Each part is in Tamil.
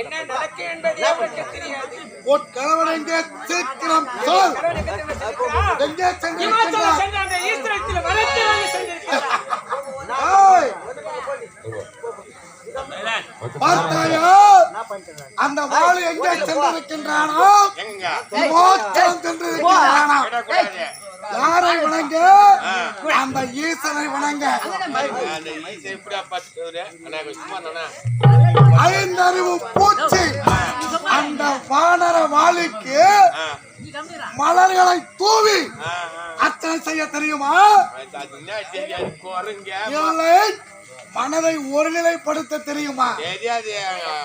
என்ன நடக்கு என்பதே அவருக்கு தெரியாது. உன் கணவன் எங்கே சீக்கிரம் சொல். எங்கே சென்றார்? அந்த ஈஸ்வரத்தில் வரத்தை வாங்கி சென்றிருக்கிறார். பார்த்தாயா அந்த வாளு எங்கே சென்றிருக்கின்றானோ மோட்சம் சென்றிருக்கின்றானோ. யாரை வணங்க? அந்த ஈசனை வணங்க. ஐந்தறிவு பூச்சி அந்த வானர வாளிக்கு மலர்களை தூவி அர்ச்சனை செய்ய தெரியுமா? இல்லை, மனதை ஒருநிலைப்படுத்த தெரியுமா?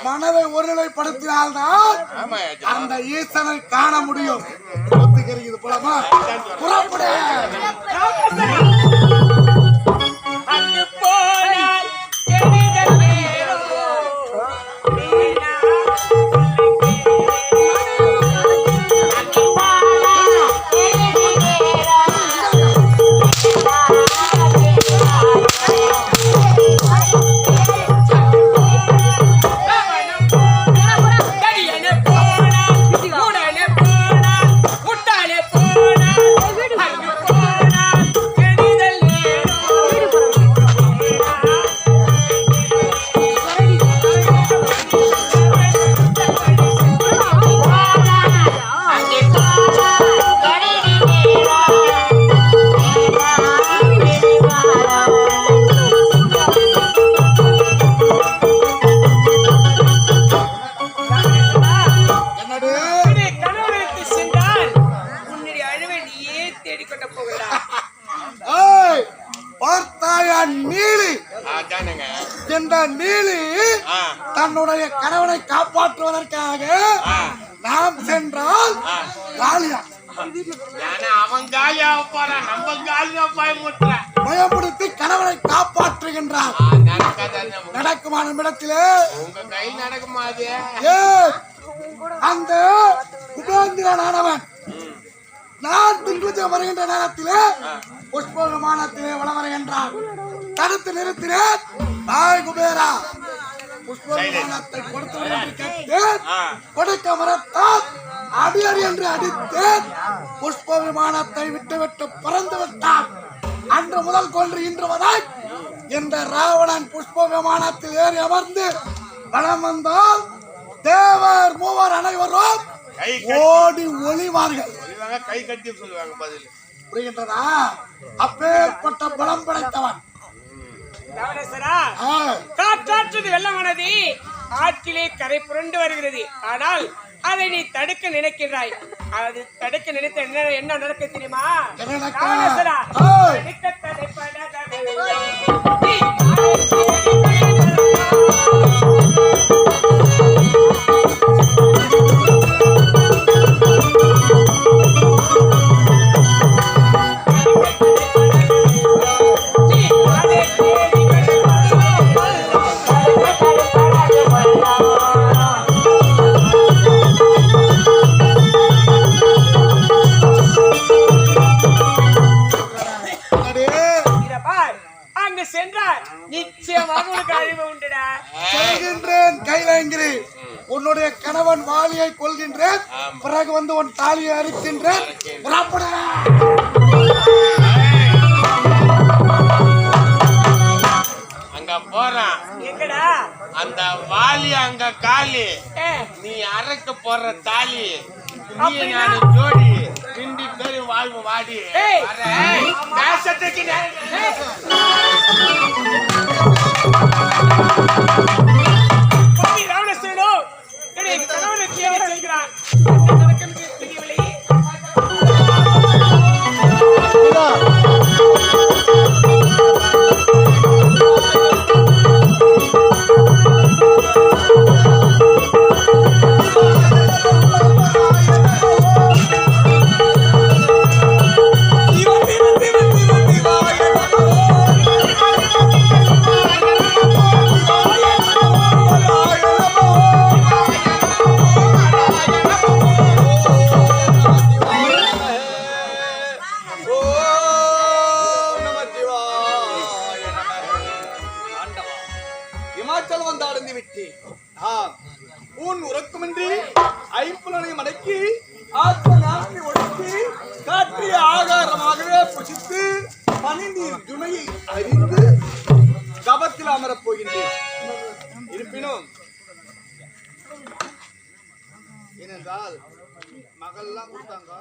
மனதை ஒருநிலைப்படுத்தினால்தான் அந்த ஈசனை காண முடியும். ஒத்துக்கிறீங்க போலமா? புறப்படு. தன்னுடைய கணவனை காப்பாற்றுவதற்காக நாம் சென்றால் பயப்படுத்தி கணவனை காப்பாற்றுகின்றார். நடக்குமான இடத்திலே அந்த உபேந்திரனானவன் நான் திங்குஜம் வருகின்ற நேரத்திலே புஷ்ப விமானத்திலே வளம் வருகின்றான். தடுத்து நிறுத்தினேன். நாய் குபேரா, புஷ்ப விமானத்தை கொடுக்க மறுத்தால் அடி அடி என்று அடித்தேன். புஷ்ப விமானத்தை விட்டு பறந்து விட்டான். அன்று முதல் கொன்று இன்று வரை இந்த ராவணன் புஷ்ப விமானத்தில் ஏறி அமர்ந்து வளம் வந்தால் தேவர் மூவர் அனைவரும் ஓடி ஒளிவார்கள். கை கட்டி சொல்லுவாங்க. பதில் புரிகின்றதா? அப்பேற்பட்ட பலம் படைத்தவன். காற்றாற்றது வெள்ளமானது ஆற்றிலே கரை புரண்டு வருகிறது. ஆனால் அதை நீ தடுக்க நினைக்கின்றாய். அது தடுக்க நினைத்த என்ன நடக்க தெரியுமா? உன்னுடைய கணவன் வாலியை கொள்கின்றேன். பிறகு வந்து உன் தாலியை அறுக்கின்றேன். அங்க போறான். அந்த வாலி அங்க காலி. நீ அரைக்க போற தாலி நானு ஜோடி பிண்டி பேரு வாழ்வு வாடி ஊன் உறக்கமின்றி ஐம்புலனை மடக்கி ஆத்ம நாட்டை ஒடுக்கி காற்றிய ஆகாரமாகவே புசித்து பனிநீர் துணையை அறிந்து கபத்தில் அமரப் போகின்றேன். இருப்பினும் ஏனென்றால் மகள்லாம் கொடுத்தாங்க.